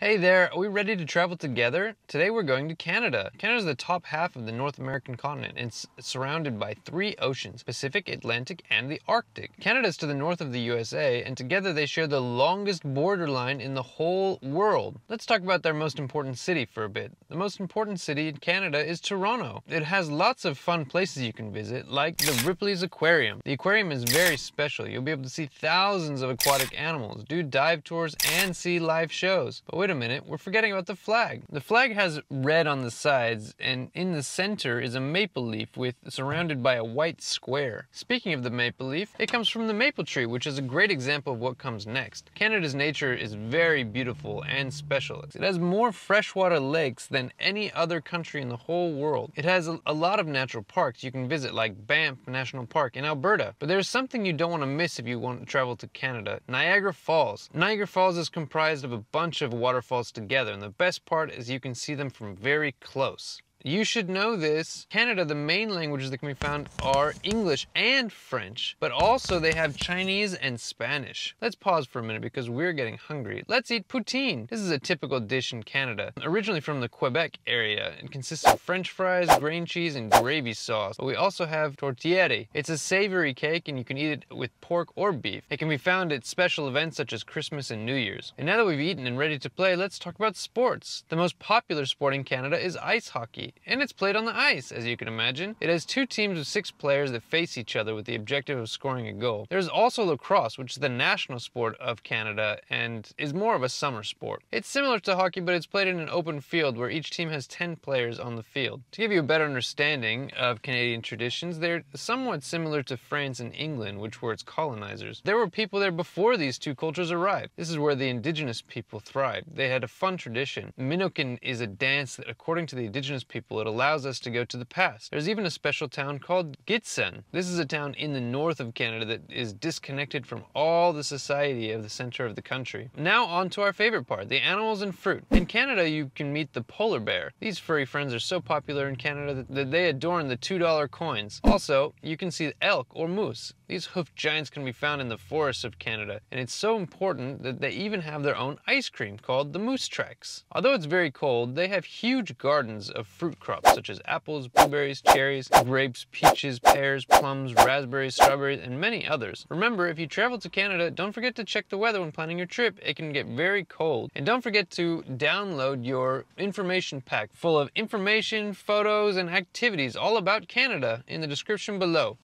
Hey there, are we ready to travel together? Today we're going to Canada. Canada is the top half of the North American continent and it's surrounded by three oceans, Pacific, Atlantic, and the Arctic. Canada is to the north of the USA, and together they share the longest borderline in the whole world. Let's talk about their most important city for a bit. The most important city in Canada is Toronto. It has lots of fun places you can visit, like the Ripley's Aquarium. The aquarium is very special. You'll be able to see thousands of aquatic animals, do dive tours, and see live shows. But wait a minute, we're forgetting about the flag. The flag has red on the sides, and in the center is a maple leaf surrounded by a white square. Speaking of the maple leaf, it comes from the maple tree, which is a great example of what comes next. Canada's nature is very beautiful and special. It has more freshwater lakes than any other country in the whole world. It has a lot of natural parks you can visit, like Banff National Park in Alberta. But there's something you don't want to miss if you want to travel to Canada: Niagara Falls. Niagara Falls is comprised of a bunch of waterfalls together, and the best part is you can see them from very close. You should know this. Canada, the main languages that can be found are English and French, but also they have Chinese and Spanish. Let's pause for a minute because we're getting hungry. Let's eat poutine. This is a typical dish in Canada. Originally from the Quebec area, it consists of French fries, grain cheese, and gravy sauce. But we also have tourtière. It's a savory cake and you can eat it with pork or beef. It can be found at special events such as Christmas and New Year's. And now that we've eaten and ready to play, let's talk about sports. The most popular sport in Canada is ice hockey, and it's played on the ice, as you can imagine. It has two teams of 6 players that face each other with the objective of scoring a goal. There's also lacrosse, which is the national sport of Canada and is more of a summer sport. It's similar to hockey, but it's played in an open field where each team has 10 players on the field. To give you a better understanding of Canadian traditions, they're somewhat similar to France and England, which were its colonizers. There were people there before these two cultures arrived. This is where the indigenous people thrived. They had a fun tradition. Minokin is a dance that, according to the indigenous people, it allows us to go to the past. There's even a special town called Gitsen. This is a town in the north of Canada that is disconnected from all the society of the center of the country. Now on to our favorite part, the animals and fruit. In Canada, you can meet the polar bear. These furry friends are so popular in Canada that they adorn the $2 coins. Also, you can see elk or moose. These hoofed giants can be found in the forests of Canada, and it's so important that they even have their own ice cream called the Moose Tracks. Although it's very cold, they have huge gardens of fruit crops such as apples, blueberries, cherries, grapes, peaches, pears, plums, raspberries, strawberries, and many others. Remember, if you travel to Canada, don't forget to check the weather when planning your trip. It can get very cold. And don't forget to download your information pack full of information, photos, and activities all about Canada in the description below.